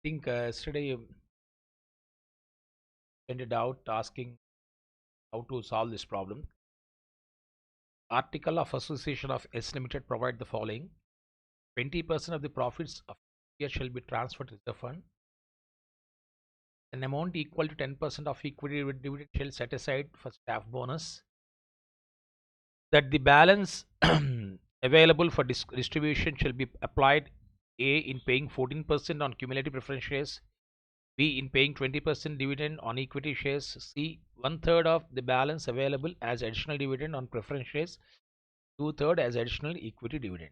think yesterday you sent it out asking how to solve this problem. Article of Association of S Limited provide the following: 20% of the profits of year shall be transferred to the fund. An amount equal to 10% of equity dividend shall set aside for staff bonus. That the balance available for distribution shall be applied: A in paying 14% on cumulative preference shares, B in paying 20% dividend on equity shares, C one-third of the balance available as additional dividend on preference shares, two-third as additional equity dividend.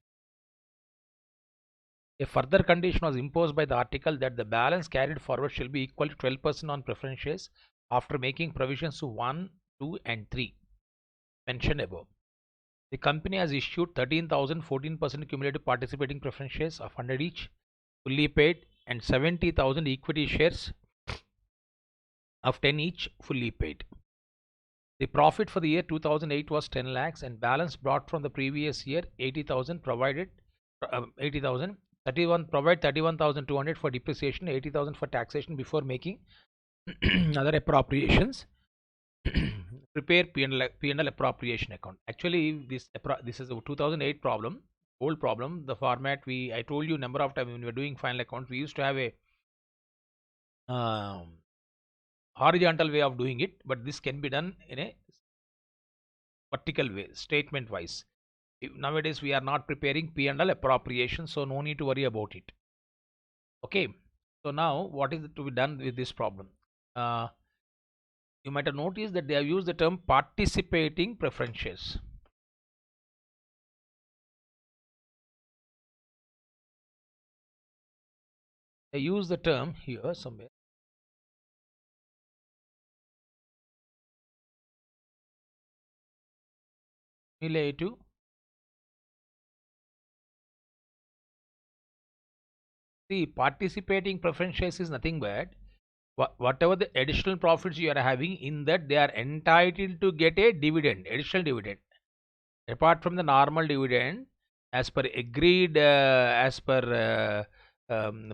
A further condition was imposed by the article that the balance carried forward shall be equal to 12% on preference shares after making provisions to 1, 2 and 3 mentioned above. The company has issued 13,000 14% cumulative participating preference shares of 100 each, fully paid, and 70,000 equity shares of 10 each, fully paid. The profit for the year 2008 was 10 lakhs and balance brought from the previous year 80,000 provided 80,000 31 provide 31,200 for depreciation, 80,000 for taxation before making other appropriations. Prepare P&L appropriation account. Actually, this is a 2008 problem, old problem. The format I told you number of times when we were doing final account, we used to have a horizontal way of doing it, but this can be done in a vertical way, statement wise. Nowadays we are not preparing P&L appropriation, so no need to worry about it. Okay, so now what is to be done with this problem? You might have noticed that they have used the term participating preference shares. They use the term here somewhere. Cumulative See, participating preference shares is nothing but whatever the additional profits you are having, in that they are entitled to get a dividend, additional dividend, apart from the normal dividend, as per agreed, as per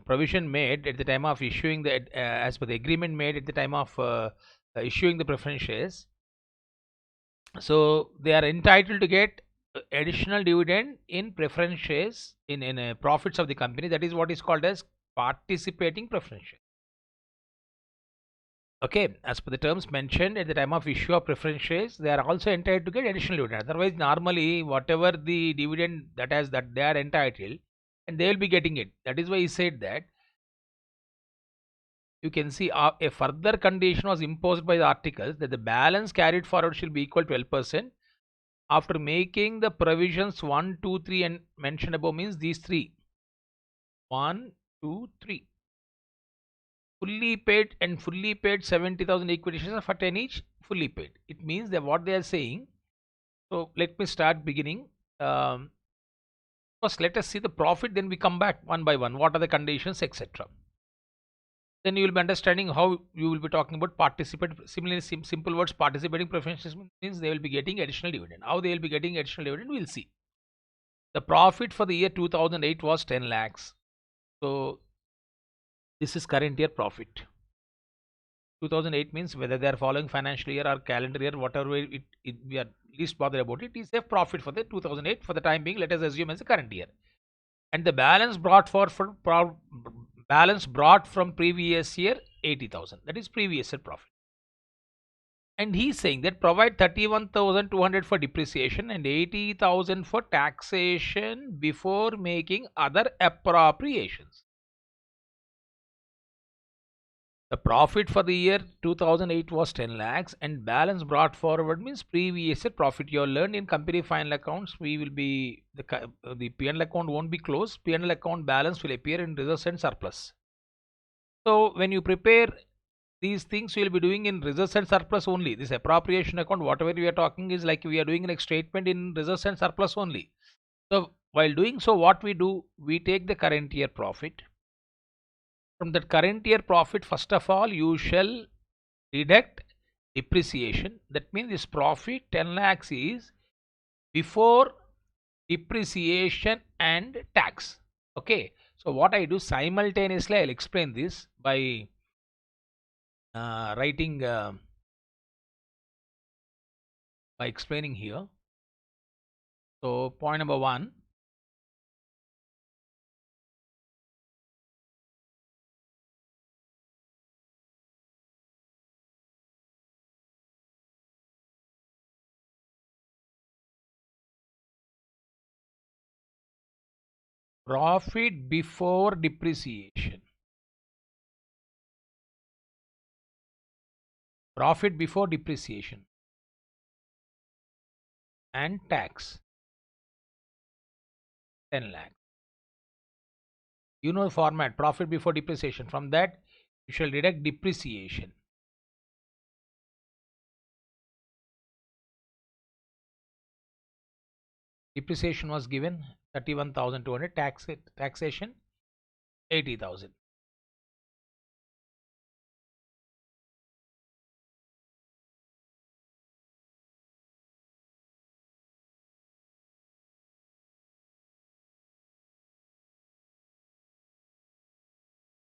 provision made at the time of issuing the, as per the agreement made at the time of issuing the preference shares. So they are entitled to get additional dividend in preference shares in profits of the company. That is what is called as participating preference share. Okay, as per the terms mentioned at the time of issue of preference shares, they are also entitled to get additional dividend. Otherwise, normally whatever the dividend that they are entitled, and they will be getting it. That is why he said that. You can see a further condition was imposed by the articles that the balance carried forward shall be equal to 12% after making the provisions 1, 2, 3 and mentioned above, means these three: 1, 2, 3. Fully paid and fully paid 70,000 equity shares for 10 each, fully paid. It means that what they are saying. So let me start beginning. First, let us see the profit, then we come back one by one. What are the conditions, etc. Then you will be understanding how you will be talking about participate. Similarly, simple words, participating preferences means they will be getting additional dividend. How they will be getting additional dividend, we'll see. The profit for the year 2008 was 10 lakhs. So this is current year profit. 2008 means whether they are following financial year or calendar year, whatever we are least bothered about it, is a profit for the 2008 for the time being. Let us assume as the current year. And the balance brought from previous year 80,000. That is previous year profit. And he is saying that provide 31,200 for depreciation and 80,000 for taxation before making other appropriations. The profit for the year 2008 was 10 lakhs and balance brought forward means previous year profit. You have learned in company final accounts, we will be the P&L account won't be closed. P&L account balance will appear in reserves and surplus. So when you prepare these things, you will be doing in reserves and surplus only. This appropriation account, whatever we are talking, is like we are doing a statement in reserves and surplus only. So while doing so, what we do, we take the current year profit. From that current year profit, first of all, you shall deduct depreciation. That means this profit 10 lakhs is before depreciation and tax. Okay, So what I do simultaneously, I'll explain this by writing by explaining here. So point number 1, profit before depreciation. Profit before depreciation and tax 10 lakh. You know the format, profit before depreciation. From that you shall deduct depreciation. Depreciation was given 31,200, taxation 80,000.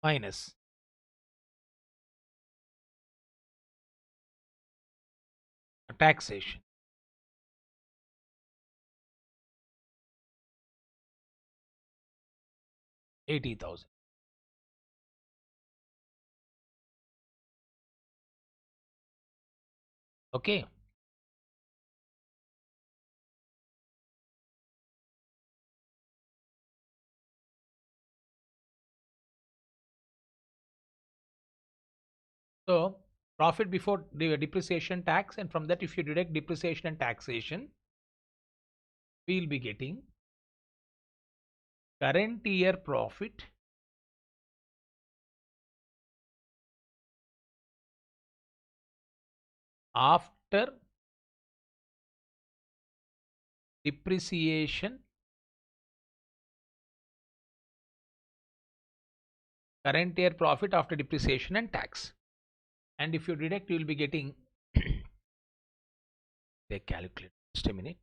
Minus taxation 80,000. Okay. So profit before depreciation, tax, and from that if you deduct depreciation and taxation, we will be getting current year profit after depreciation, current year profit after depreciation and tax. And if you deduct, you will be getting take calculator, just a minute.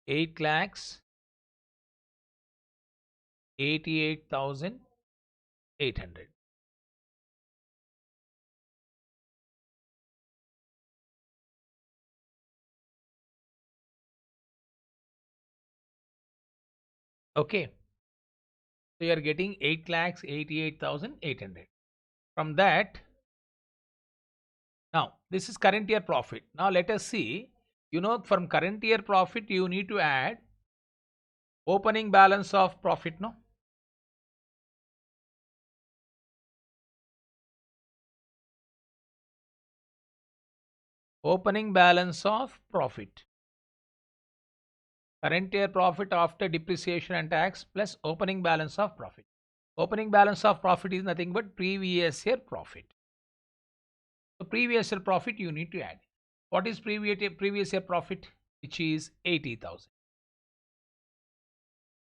Eight lakhs 88,800. Okay, so you are getting 8,88,800. From that, now this is current year profit. Now let us see, you know, from current year profit you need to add opening balance of profit, no? Opening balance of profit. Current year profit after depreciation and tax plus opening balance of profit. Opening balance of profit is nothing but previous year profit. So previous year profit you need to add. What is previous year profit? Which is 80,000.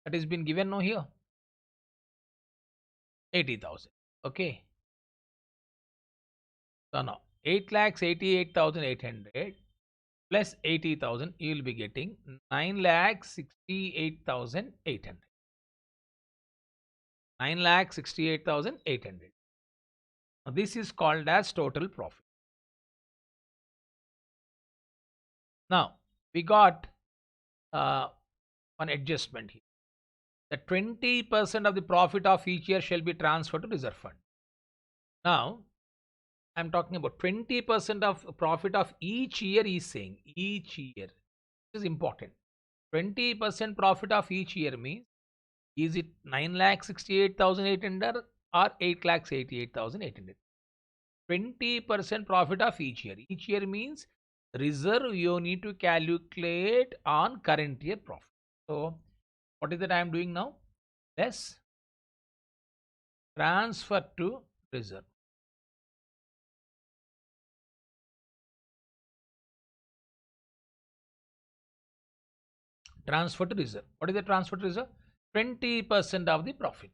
That has been given, no, here. 80,000. Okay. So now 8,88,800 plus 80,000, you will be getting 9,68,800. 9,68,800. Now this is called as total profit. Now we got one adjustment here. The 20% of the profit of each year shall be transferred to reserve fund. Now I'm talking about 20% of profit of each year is saying each year. This is important. 20% profit of each year means, is it 9,68,800 or 8,88,800? 20% profit of each year. Each year means reserve you need to calculate on current year profit. So what is that I am doing now? Less transfer to reserve. Transfer to reserve. What is the transfer to reserve? 20% of the profit.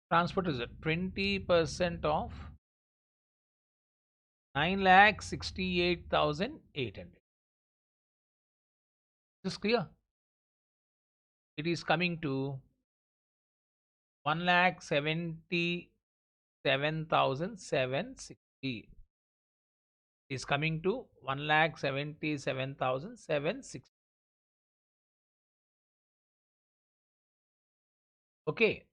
Transfer to reserve. 20% of 9,68,800. Is this clear? It is coming to 1,77,760. Is coming to 1,77,760. Okay.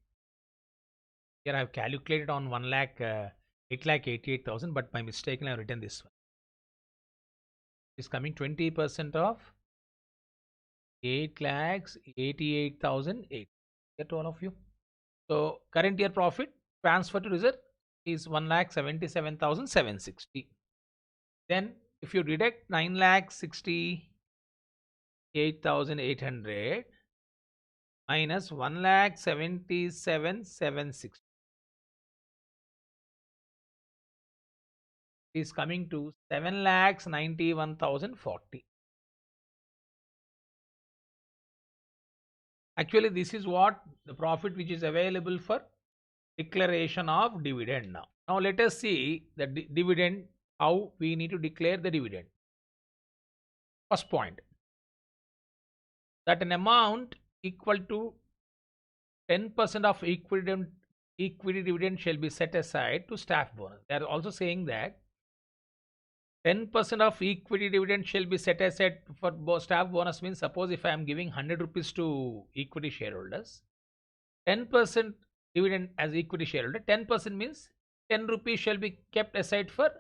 Here I have calculated on 1 lakh 8,88,000, but by mistake I have written this one. Is coming 20% of 8,88,008. Get all of you. So current year profit transfer to reserve is 1,77,760. Then if you deduct 9,68,800 minus 1,77,760 is coming to 7,91,040. Actually, this is what the profit which is available for declaration of dividend now. Now let us see the dividend, how we need to declare the dividend. First point, that an amount equal to 10% of equity dividend shall be set aside to staff bonus. They are also saying that 10% of equity dividend shall be set aside for staff bonus. Means suppose if I am giving 100 rupees to equity shareholders, 10% dividend as equity shareholder, 10% means 10 rupees shall be kept aside for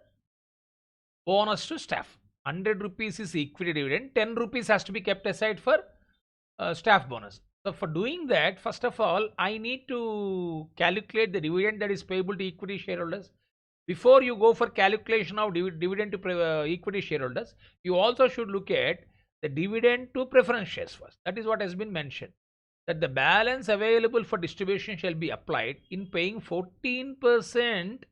bonus to staff. 100 rupees is equity dividend, 10 rupees has to be kept aside for staff bonus. So for doing that, first of all, I need to calculate the dividend that is payable to equity shareholders. Before you go for calculation of dividend to equity shareholders, you also should look at the dividend to preference shares first. That is what has been mentioned, that the balance available for distribution shall be applied in paying 14%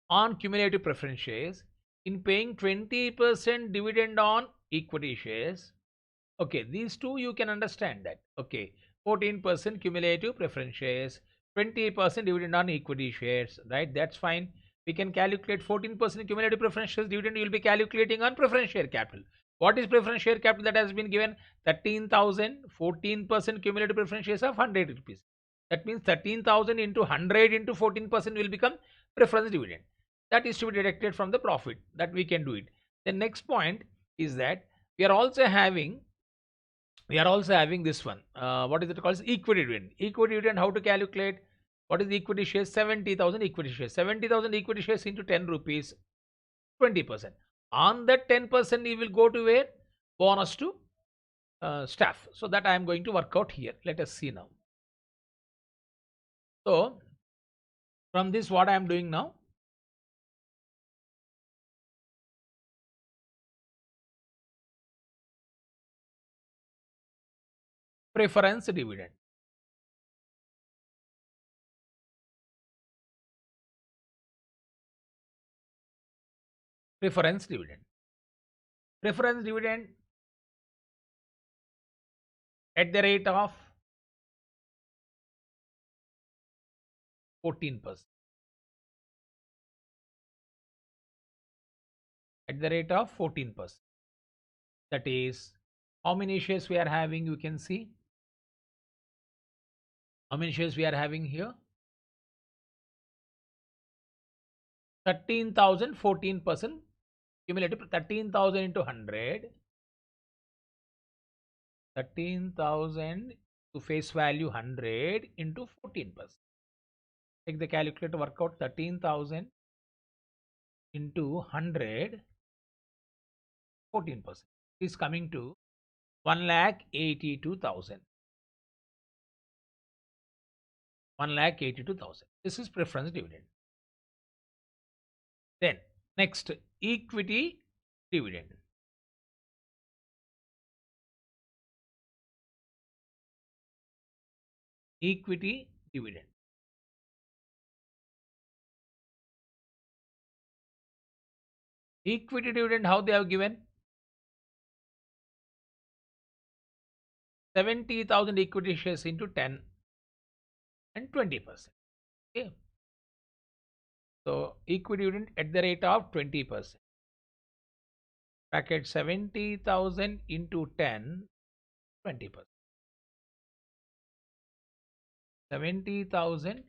on cumulative preference shares, in paying 20% dividend on equity shares. Okay, these two you can understand that. Okay, 14% cumulative preference shares, 20% dividend on equity shares, right? That's fine. We can calculate 14% cumulative preference shares dividend. You will be calculating on preference share capital. What is preference share capital that has been given? 13,000, 14% cumulative preference shares of 100 rupees. That means 13,000 into 100 into 14% will become preference dividend. That is to be deducted from the profit. That we can do it. The next point is that we are also having this one. What is it called? Equity dividend. Equity dividend, how to calculate? What is the equity shares? 70,000 equity shares. 70,000 equity shares into 10 rupees, 20%. On that 10%, you will go to where? Bonus to staff. So that I am going to work out here. Let us see now. So from this, what I am doing now? Preference dividend. Preference dividend. Preference dividend at the rate of 14%. At the rate of 14%. That is, how many shares we are having? You can see how many shares we are having here. 13,000, 14% cumulative. 13,000 into 100. 13,000 to face value 100 into 14%. Take the calculator, work out 13,000 into 100, 14%. Is coming to 1,82,000. 1,82,000. This is preference dividend. Then next, equity dividend. Equity dividend. Equity dividend, how they have given? 70,000 equity shares into 10 and 20%. Okay. So equity dividend at the rate of 20%. Bracket 70,000 into 10, 20%. 70,000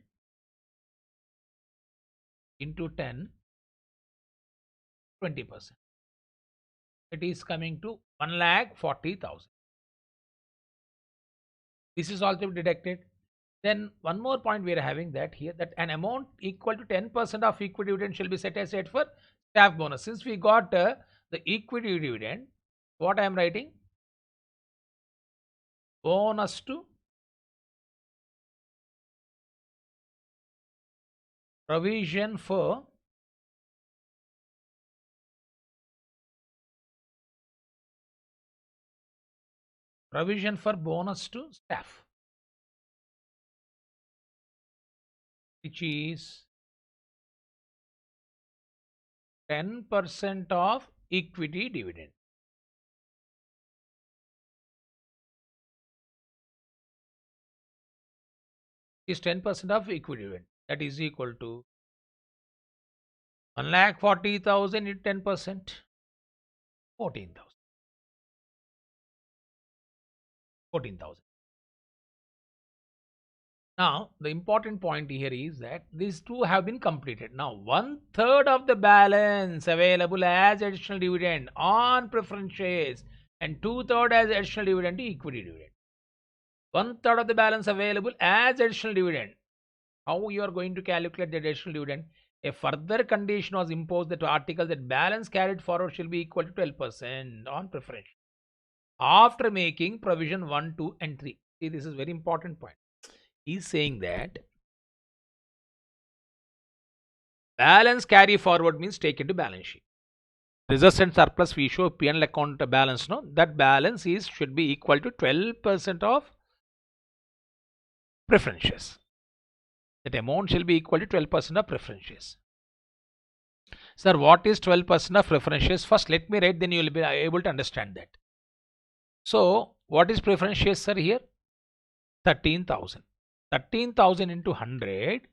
into 10, 20%. It is coming to 1,40,000. This is also deducted. Then one more point we are having that here, that an amount equal to 10% of equity dividend shall be set aside for staff bonus. Since we got the equity dividend, what I am writing? Bonus to provision for bonus to staff, which is 10% of equity dividend. Is 10% of equity dividend. That is equal to 1,40,000 into 10%, 14,000. 14,000. Now, the important point here is that these two have been completed. Now, 1/3 of the balance available as additional dividend on preference shares and 2/3 as additional dividend to equity dividend. 1/3 of the balance available as additional dividend. How you are going to calculate the additional dividend? A further condition was imposed that article that balance carried forward shall be equal to 12% on preference after making provision 1, 2 and 3. See, this is very important point. He's saying that balance carry forward means taken to balance sheet. Reserves and surplus we show P&L account balance, no? That balance should be equal to 12% of preference shares. That amount shall be equal to 12% of preference shares. Sir, what is 12% of preference shares? First, let me write, then you will be able to understand that. So, what is preference shares, sir, here? 13,000. 13,000 into 100.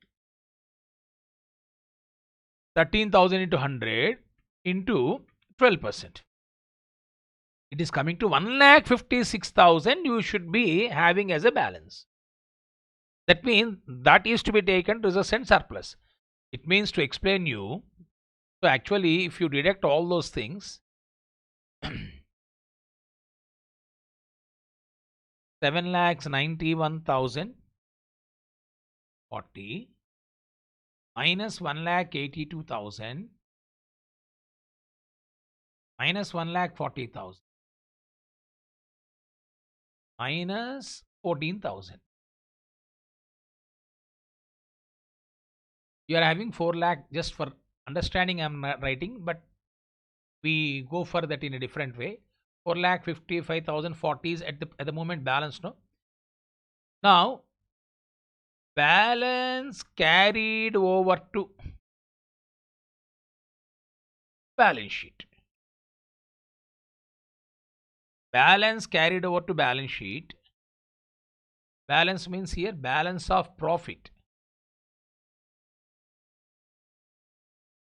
13,000 into 100 into 12%. It is coming to 1,56,000 you should be having as a balance. That means that is to be taken reserves and surplus. It means, to explain you, so actually if you deduct all those things, 7,91,040 minus 1,82,000 minus 1,40,000 minus 14,000. You are having 4 lakh. Just for understanding I am writing, but we go for that in a different way. 4,55,040 is at the moment balance, no? Now, balance carried over to balance sheet. Balance carried over to balance sheet. Balance means here balance of profit.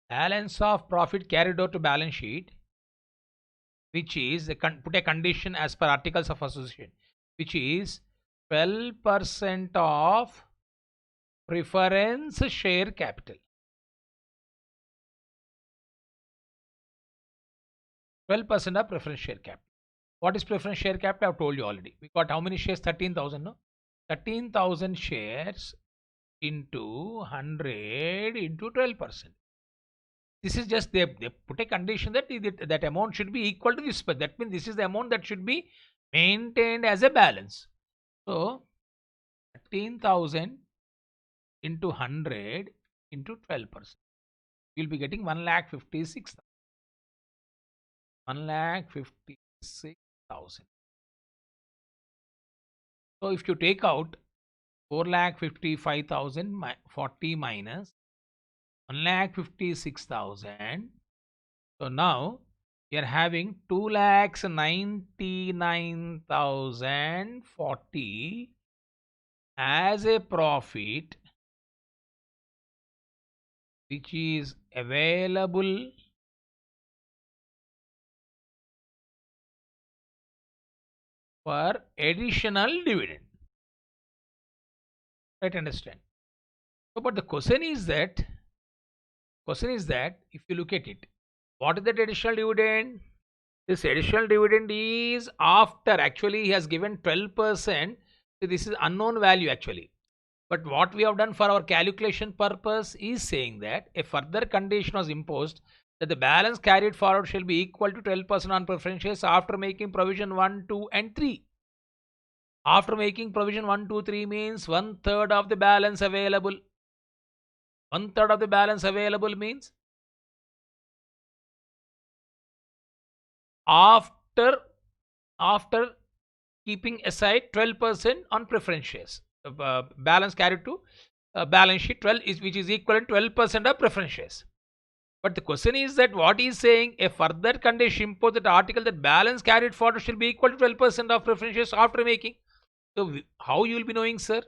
Balance of profit carried over to balance sheet, which is put a condition as per articles of association, which is 12% of preference share capital. 12% of preference share capital. What is preference share capital? I have told you already. We got how many shares? 13,000, no? 13,000 shares into 100 into 12%. This is just they put a condition that that amount should be equal to this, but that means this is the amount that should be maintained as a balance. So 13,000 into 100 into 12%, you will be getting 1,56,000. 1,56,000. So if you take out 4,55,040 minus 1,56,000, so now we are having 2,99,040 as a profit which is available for additional dividend. Right, understand? So, but the question is that if you look at it, what is that additional dividend? This additional dividend is after, actually he has given 12%. So this is unknown value actually. But what we have done for our calculation purpose is saying that a further condition was imposed that the balance carried forward shall be equal to 12% on preference shares after making provision 1, 2 and 3. After making provision 1, 2, 3 means 1/3 of the balance available. 1/3 of the balance available means after keeping aside 12% on preference shares. Balance carried to balance sheet 12 is, which is equivalent 12% of preference shares. But the question is that what is saying, a further condition imposed that article that balance carried forward shall be equal to 12% of preference shares after making. So how you will be knowing, sir?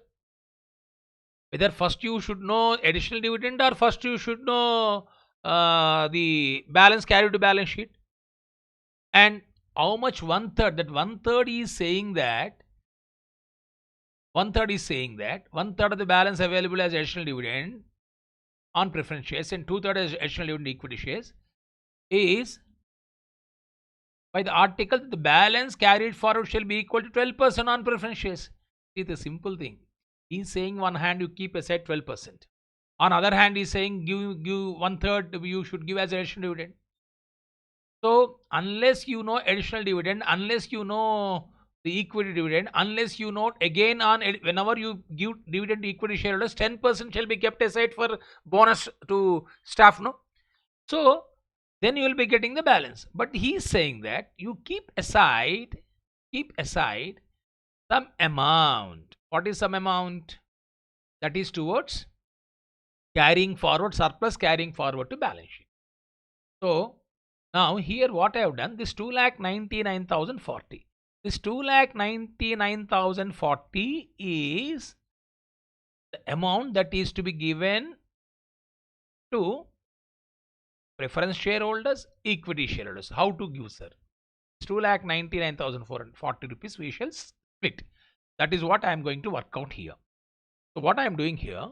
Whether first you should know additional dividend or first you should know the balance carried to balance sheet. And how much 1/3? That 1/3 is saying that 1/3 of the balance available as additional dividend on preference shares and 2/3 as additional dividend equity shares is by the article the balance carried forward shall be equal to 12% on preference shares. See the simple thing. He's saying one hand you keep aside 12%. On other hand, he's saying give 1/3 you should give as additional dividend. So unless you know additional dividend, unless you know the equity dividend, unless you know again on whenever you give dividend to equity shareholders, 10% shall be kept aside for bonus to staff, no? So then you will be getting the balance. But he is saying that you keep aside some amount. What is some amount? That is towards carrying forward surplus, carrying forward to balance sheet. So now here what I have done, this 2,99,040. This 2,99,040 is the amount that is to be given to preference shareholders, equity shareholders. How to give, sir? 2,99,440 rupees we shall split. That is what I am going to work out here. So what I am doing here,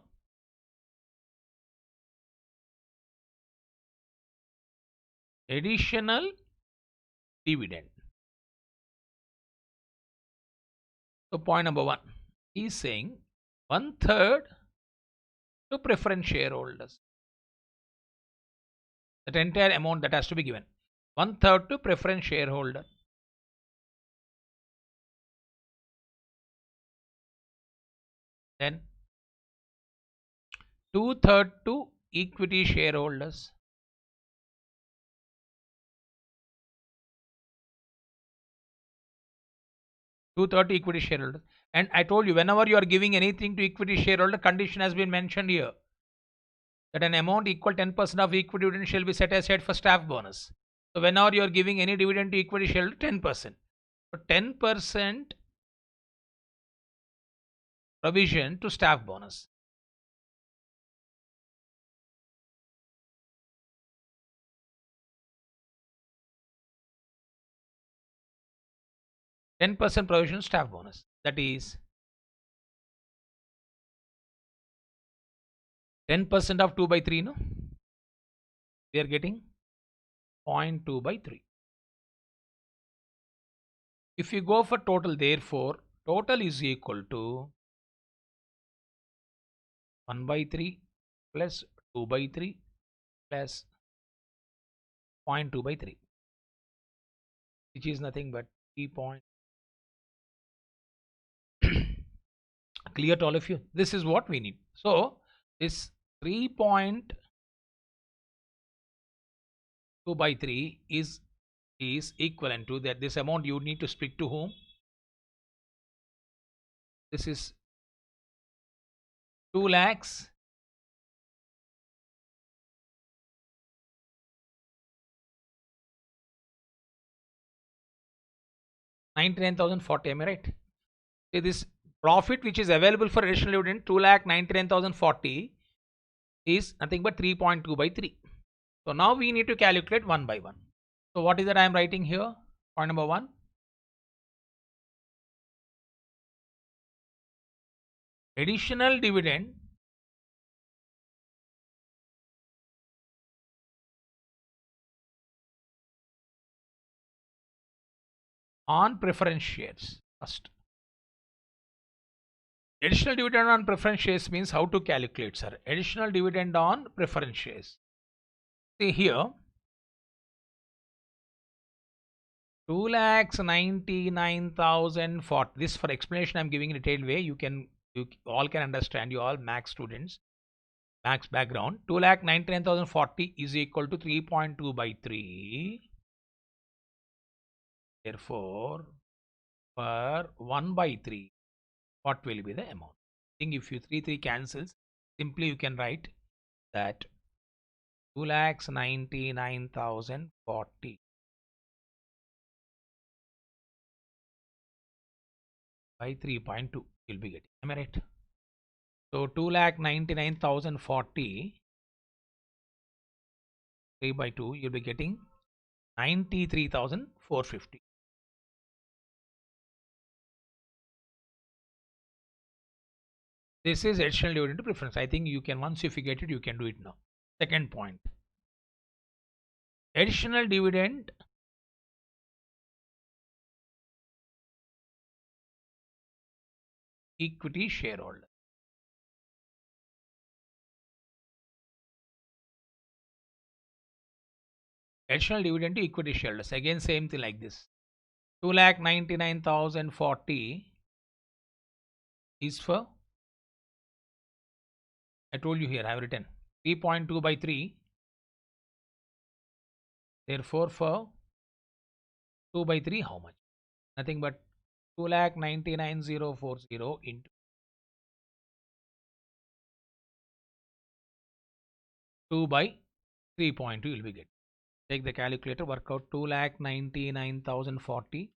additional dividend. So point number 1 is saying 1/3 to preference shareholders. That entire amount that has to be given. 1/3 to preference shareholder. Then 2/3 to equity shareholders. Two-thirds equity shareholders. And I told you, whenever you are giving anything to equity shareholder, condition has been mentioned here that an amount equal 10% of equity dividend shall be set aside for staff bonus. So whenever you are giving any dividend to equity shareholder, 10%. So 10% provision to staff bonus. %10% provision staff bonus. That is 10% of 2/3, no? We are getting 0.2/3. If you go for total, therefore, total is equal to 1/3 plus 2/3 plus 0.2/3, which is nothing but 3 point. Clear to all of you? This is what we need. So this 3.2/3 is equivalent to that. This amount you need to split to whom? This is 2 lakhs 99,040. Am I right? See, this profit which is available for additional dividend 2,99,040 is nothing but 3.2 by 3. So now we need to calculate one by one. So what is that I am writing here? Point number 1. Additional dividend on preference shares. First, additional dividend on preference shares means how to calculate, sir? Additional dividend on preference shares. See here, 2,99,040. This for explanation I am giving in a detailed way. You all can understand. You all max students, max background. 2,99,040 is equal to 3.2 by 3. Therefore, for 1 by 3, what will be the amount? I think if you 3 cancels, simply you can write that 2,99,040 by 3.2 you'll be getting. Am I right? So 2,99,040 3 by 2 you'll be getting 93,450. This is additional dividend preference. I think you can, once you figure it, you can do it now. Second point, additional dividend equity shareholder. Additional dividend to equity shareholders. Again, same thing like this. 2,99,040 is for, I told you here, I have written 3.2 by 3. Therefore, for 2 by 3, how much? Nothing but 2,99,040 into 2 by 3.2 you will be getting. Take the calculator, work out 2,99,040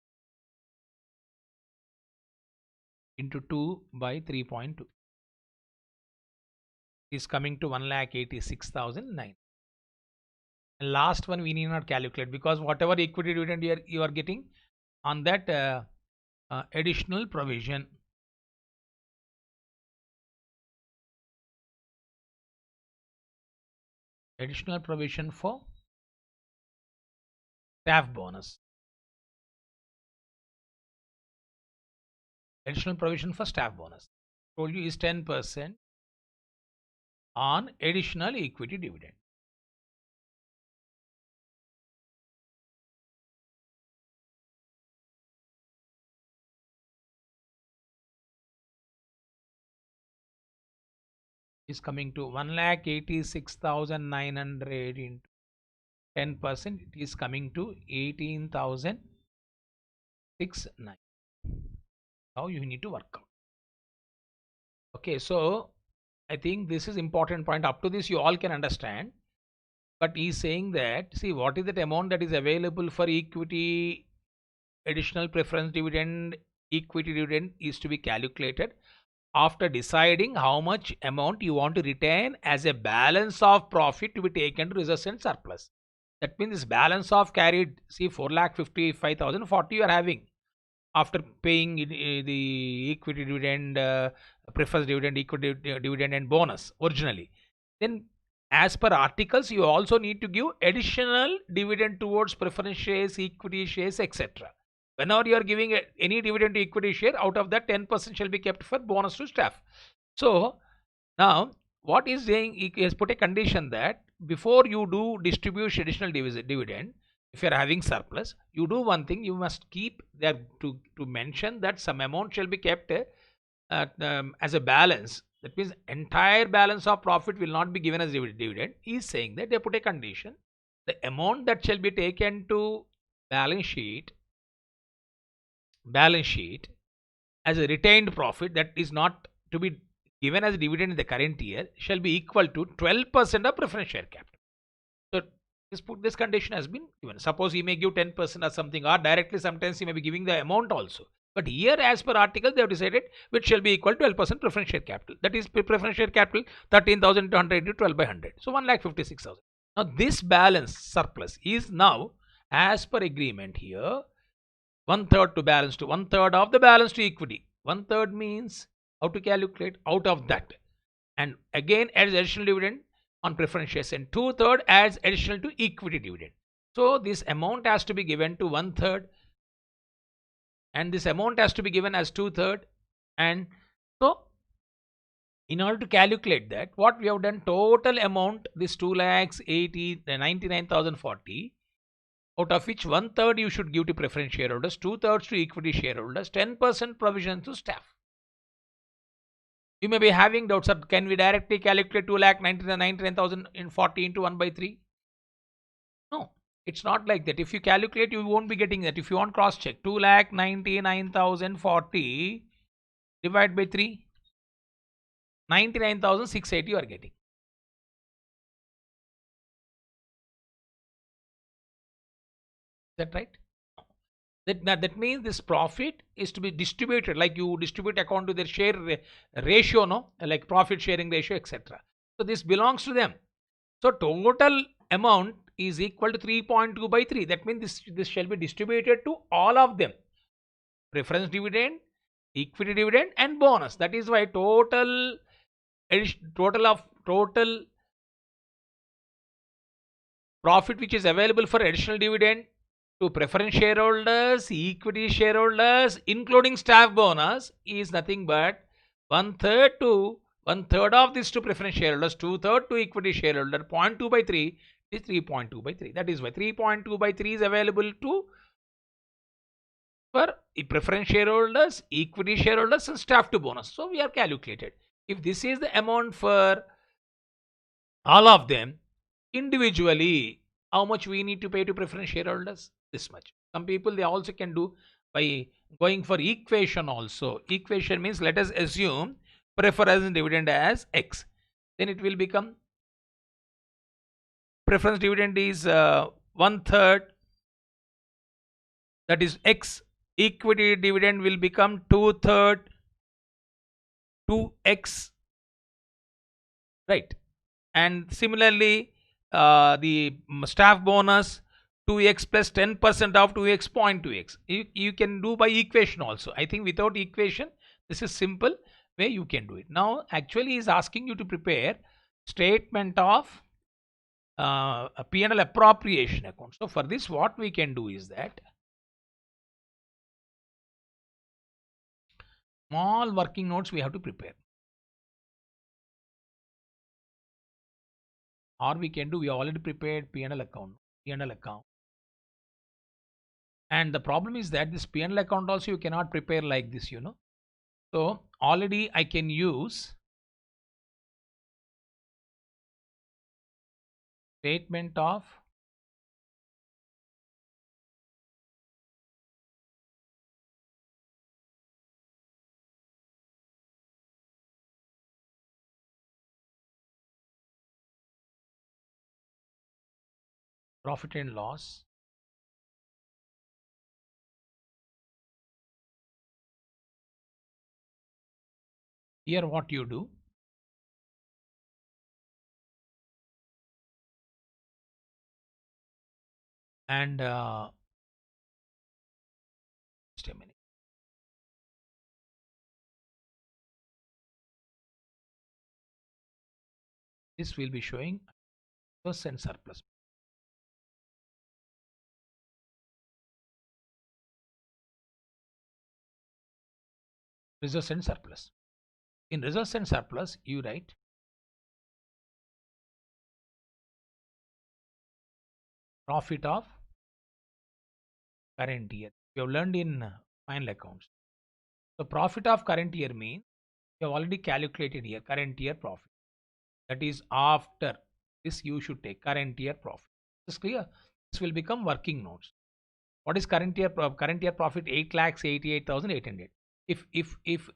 into 2 by 3.2 is coming to 1,86,009. And last one we need not calculate, because whatever equity dividend you are getting on that additional provision. Additional provision for staff bonus. Additional provision for staff bonus, told you, is 10% on additional equity dividend. Is coming to 1,86,900 into 10%. It is coming to 18,069. Now you need to work out. Okay, so I think this is important point. Up to this you all can understand, but he is saying that, see, what is that amount that is available for equity, additional preference dividend, equity dividend is to be calculated after deciding how much amount you want to retain as a balance of profit to be taken to reserves and surplus. That means this balance of carried, see, 4,55,040 you are having after paying the equity dividend, preference dividend, equity dividend and bonus originally. Then as per articles, you also need to give additional dividend towards preference shares, equity shares, etc. Whenever you are giving any dividend to equity share, out of that 10% shall be kept for bonus to staff. So now what is saying, he has put a condition that before you do distribute additional dividend, if you are having surplus, you do one thing, you must keep there to mention that some amount shall be kept as a balance. That means entire balance of profit will not be given as dividend. He is saying that they put a condition, the amount that shall be taken to balance sheet as a retained profit, that is not to be given as dividend in the current year, shall be equal to 12% of preference share capital. So this condition has been given. Suppose he may give 10% or something, or directly sometimes he may be giving the amount also. But here, as per article, they have decided which shall be equal to 12% preference share capital. That is preference share capital 13,200 into 12 by 100. So 1,56,000. Now this balance surplus is now, as per agreement here, one third to balance to one third of the balance to equity. One third means how to calculate out of that, and again adds additional dividend on preference shares, and 2/3 adds additional to equity dividend. So this amount has to be given to one third, and this amount has to be given as 2/3. And so in order to calculate that, what we have done, total amount, this 2,99,040, out of which one third you should give to preference shareholders, 2/3 to equity shareholders, 10% provision to staff. You may be having doubts, sir, can we directly calculate 2,99,040 into 1 by 3? No, it's not like that. If you calculate, you won't be getting that. If you want cross check, 2,99,040 divided by 3, 99,680 you are getting. Is that right? That means this profit is to be distributed, like you distribute according to their share ratio, no, like profit sharing ratio, etc. So this belongs to them. So total amount is equal to 3.2 by 3. That means this shall be distributed to all of them: preference dividend, equity dividend, and bonus. That is why total profit which is available for additional dividend to preference shareholders, equity shareholders, including staff bonus, is nothing but one third of this to preference shareholders, 2/3 to equity shareholder, 0.2 by 3 is 3.2 by 3. That is why 3.2 by 3 is available for preference shareholders, equity shareholders, and staff to bonus. So we have calculated. If this is the amount for all of them, individually, how much we need to pay to preference shareholders? This much. Some people, they also can do by going for equation also. Equation means, let us assume preference dividend as X. Then it will become, preference dividend is one third, that is X. Equity dividend will become 2/3 2X, right? And similarly, the staff bonus 2x plus 10% of 2x, 0.2x. You can do by equation also. I think without equation, this is simple way you can do it. Now actually is asking you to prepare statement of a P&L appropriation account. So for this, what we can do is that small working notes we have to prepare. Or we can do, we already prepared P&L account. And the problem is that this P&L account also you cannot prepare like this, So already I can use statement of profit and loss. Here what you do, and just a minute. This will be showing reserves and surplus. Reserves and surplus. In reserves and surplus, you write profit of current year. You have learned in final accounts. So profit of current year means you have already calculated here current year profit. That is after this you should take current year profit. Is clear? This will become working notes. What is current year profit? Current year profit 8,88,800. If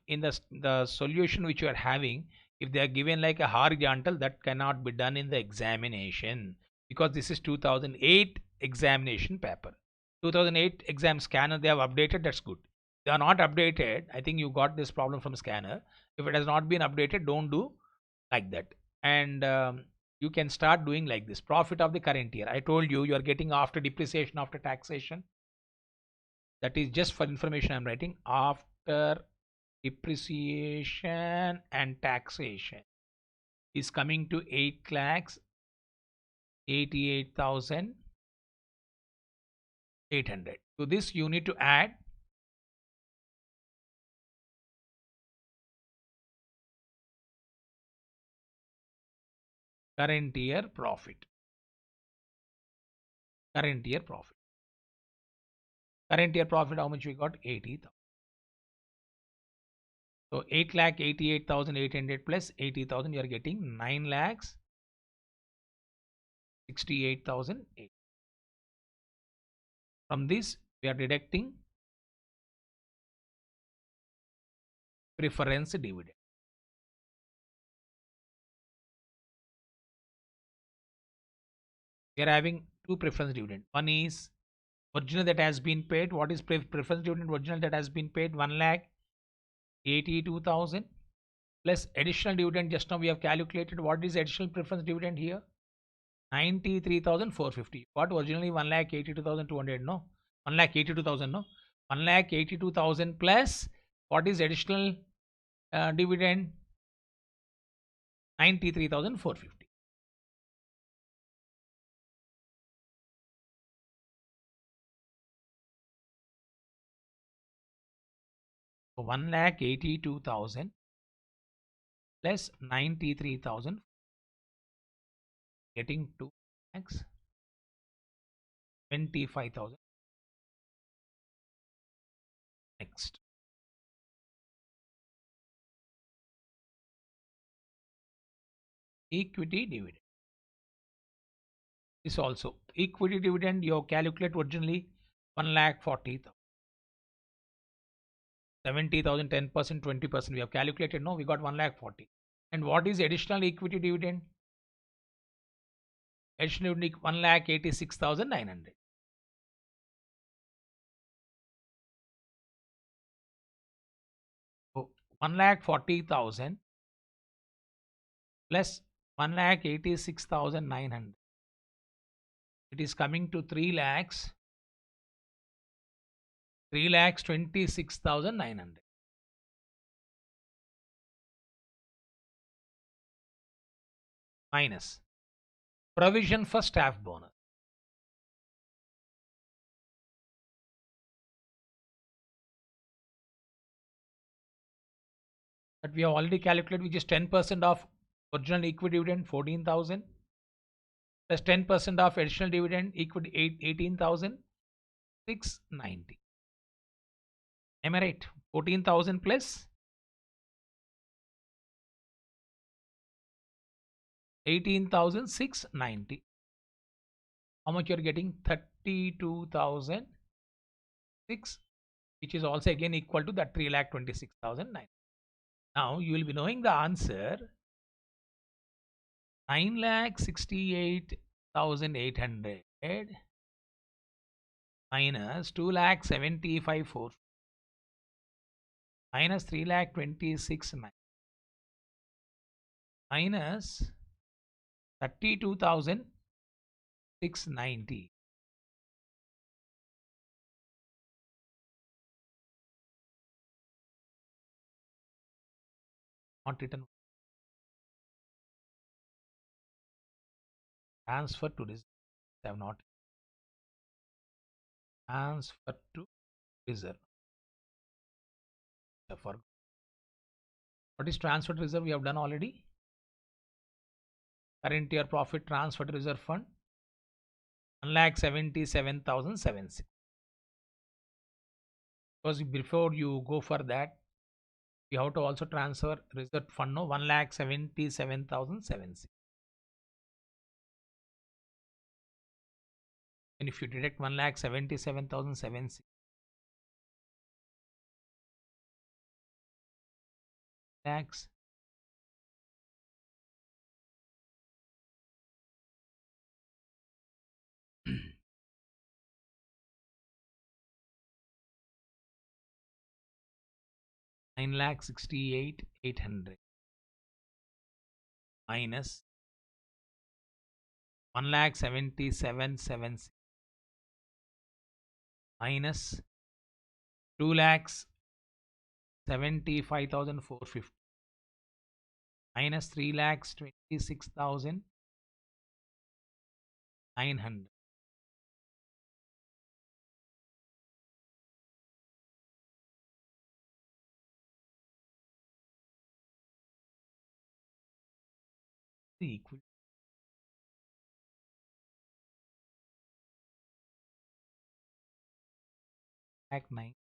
in the solution which you are having, if they are given like a horizontal, that cannot be done in the examination, because this is 2008 examination paper. 2008 exam scanner they have updated, that's good. They are not updated. I think you got this problem from scanner. If it has not been updated, don't do like that. And you can start doing like this. Profit of the current year. I told you, you are getting after depreciation, after taxation. That is just for information I'm writing. After depreciation and taxation is coming to 8 lakhs 88,800. To this you need to add current year profit. Current year profit. Current year profit, how much we got? 80,000. So 8,88,800 plus 80,000, you are getting 9,68,008. From this, we are deducting preference dividend. We are having two preference dividend. One is original that has been paid. What is preference dividend? Original that has been paid 1,82,000 plus additional dividend. Just now we have calculated what is additional preference dividend here. 93,450. What originally 1,82,200? No, 1,82,000. No, 1,82,000 plus what is additional dividend? 93,450. So 1,82,000 plus 93,000, getting 2,25,000. Next, equity dividend. This also equity dividend you calculate originally 1,40,000. 70,000, 10%, 20%. We have calculated. No, we got 1,40,000. And what is additional equity dividend? Additional dividend 1,86,900. So 1,40,000 plus 1,86,900. It is coming to 3,26,900. Minus provision for staff bonus. But we have already calculated, which is 10% of original equity dividend 14,000 plus 10% of additional dividend equity 18,690. Am I right? 14,000 plus 18,690. How much you are getting? 32,006, which is also again equal to that 3,26,900. Now you will be knowing the answer. 9,68,800 minus 2,75,400 minus 3,26,900 minus 32,690. Not written. Transfer to reserve. I have not. Transfer to reserve. For what is transfer to reserve? We have done already. Current year profit transfer to reserve fund 1,77,760. Because before you go for that, you have to also transfer reserve fund. No, 1,77,760. And if you deduct 1,77,760 lakhs 9,68,800 minus 1,77,760 minus 2,75,450 minus 3,26,900. Equal back 9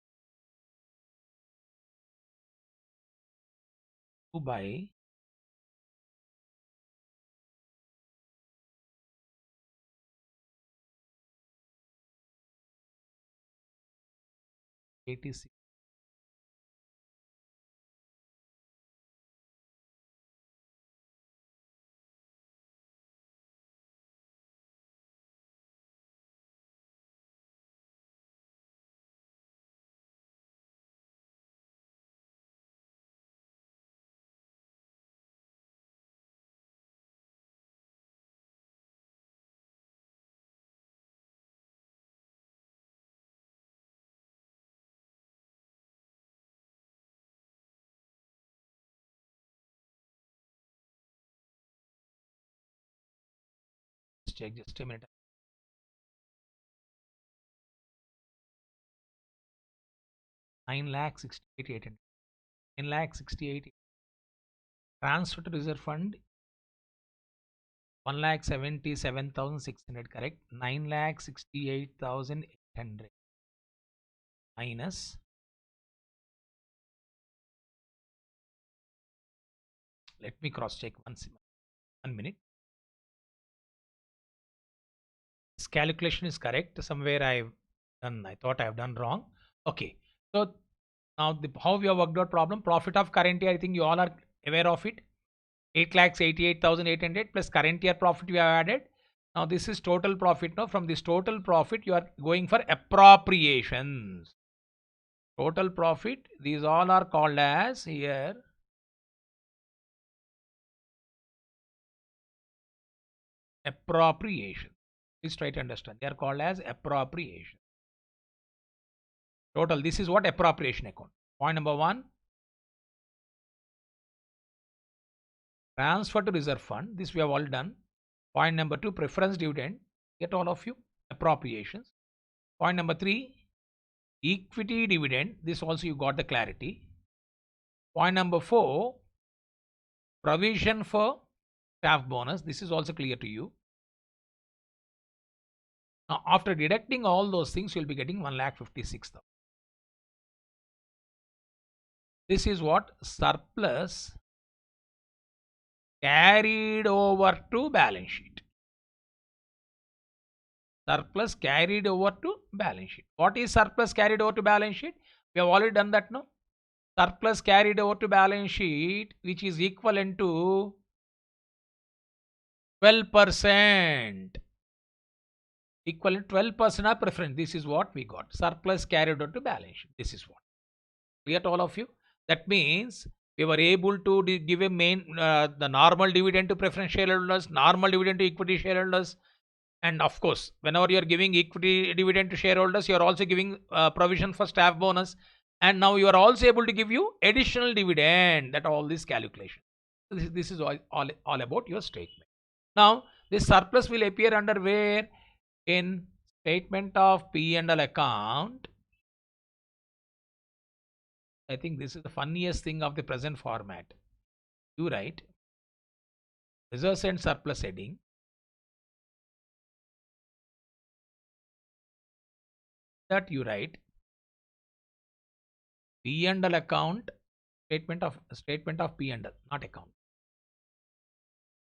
2 by 86 check just a minute. 9,68,800 9,68,800 transfer to reserve fund 1,77,600 correct. 9,68,800 minus, let me cross check one minute. This calculation is correct. Somewhere I thought I have done wrong. Okay, so now how we have worked out problem. Profit of current year, I think you all are aware of it. 8,88,800 plus current year profit we have added. Now this is total profit. Now from this total profit you are going for appropriations. Total profit, these all are called as here appropriation. Please try to understand. They are called as appropriation. Total, this is what appropriation account. Point number 1, transfer to reserve fund. This we have all done. Point number 2, preference dividend. Get all of you. Appropriations. Point number 3, equity dividend. This also you got the clarity. Point number 4, provision for staff bonus. This is also clear to you. Now after deducting all those things, you will be getting 1,56,000. This is what surplus carried over to balance sheet. Surplus carried over to balance sheet. What is surplus carried over to balance sheet? We have already done that now. Surplus carried over to balance sheet, which is equivalent to 12%. Equivalent 12% of preference. This is what we got. Surplus carried over to balance sheet. This is what. Clear to all of you? That means we were able to give a the normal dividend to preference shareholders, normal dividend to equity shareholders, and of course, whenever you are giving equity dividend to shareholders, you are also giving provision for staff bonus, and now you are also able to give you additional dividend. That all this calculation. This is all about your statement. Now this surplus will appear under where? In statement of P&L account. I think this is the funniest thing of the present format. You write reserves and surplus heading. That you write P&L account, statement of P&L, not account.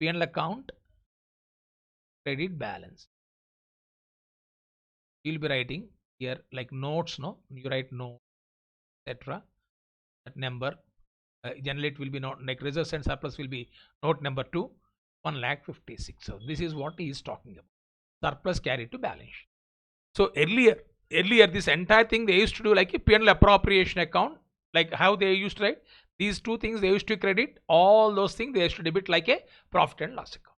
P&L account, credit balance. You will be writing here like notes, no? You write note, etc. That number, generally it will be not like reserves and surplus will be note number 2, 1,56,000. So this is what he is talking about. Surplus carried to balance sheet. So earlier this entire thing they used to do like a P&L appropriation account. like how they used to write these two things, they used to credit all those things, they used to debit like a profit and loss account.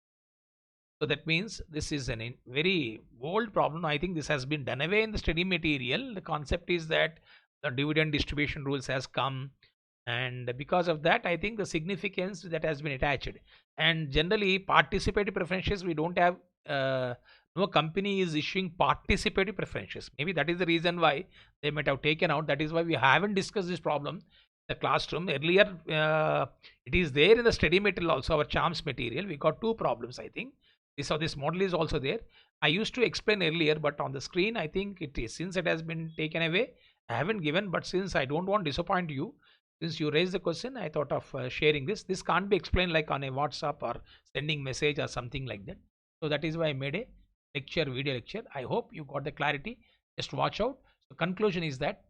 So that means this is a very old problem. I think this has been done away in the study material. The concept is that the dividend distribution rules has come, and because of that I think the significance that has been attached. And generally participative preferences, we don't have no company is issuing participative preferences. Maybe that is the reason why they might have taken out. That is why we haven't discussed this problem in the classroom earlier. It is there in the study material also, our charms material. We got two problems, I think. This model is also there. I used to explain earlier, but on the screen I think it is, since it has been taken away, I haven't given. But since I don't want to disappoint you, since you raised the question, I thought of sharing this. This can't be explained like on a WhatsApp or sending message or something like that. So that is why I made a video lecture. I hope you got the clarity. Just watch out. So conclusion is that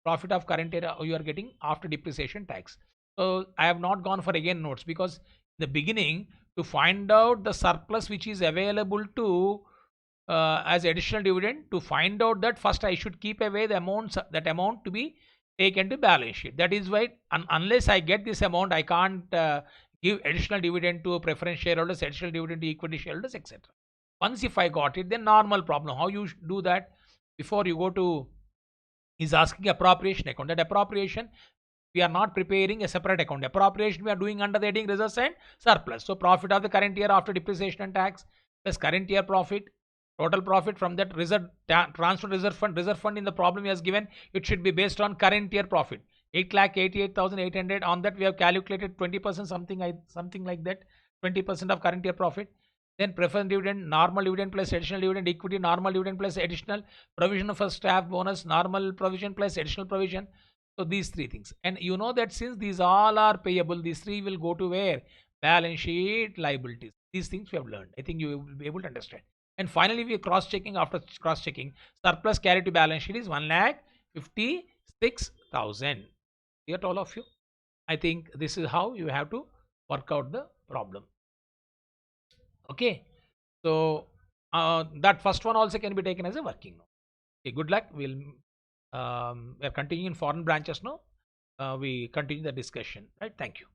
profit of current year you are getting after depreciation tax. So I have not gone for again notes, because in the beginning, to find out the surplus which is available to as additional dividend, to find out that, first I should keep away the amounts, that amount to be taken to balance sheet. That is why unless I get this amount, I can't give additional dividend to preference shareholders, additional dividend to equity shareholders, etc. Once if I got it, then normal problem. How you do that? Before you go to, is asking appropriation account. That appropriation, we are not preparing a separate account. Appropriation we are doing under the heading reserves and surplus. So profit of the current year after depreciation and tax plus current year profit, total profit from that reserve transfer reserve fund. Reserve fund in the problem he has given, it should be based on current year profit, 8,88,800. On that we have calculated 20%, something like that, 20% of current year profit. Then preference dividend, normal dividend plus additional dividend, equity, normal dividend plus additional provision for staff bonus, normal provision plus additional provision. So these three things. And you know that since these all are payable, these three will go to where? Balance sheet, liabilities. These things we have learned. I think you will be able to understand. And finally, we are cross-checking. After cross-checking, surplus carried to balance sheet is 1,56,000. Clear to all of you? I think this is how you have to work out the problem. Okay. So that first one also can be taken as a working note. Okay, good luck. We are continuing in foreign branches now. We continue the discussion. Right. Thank you.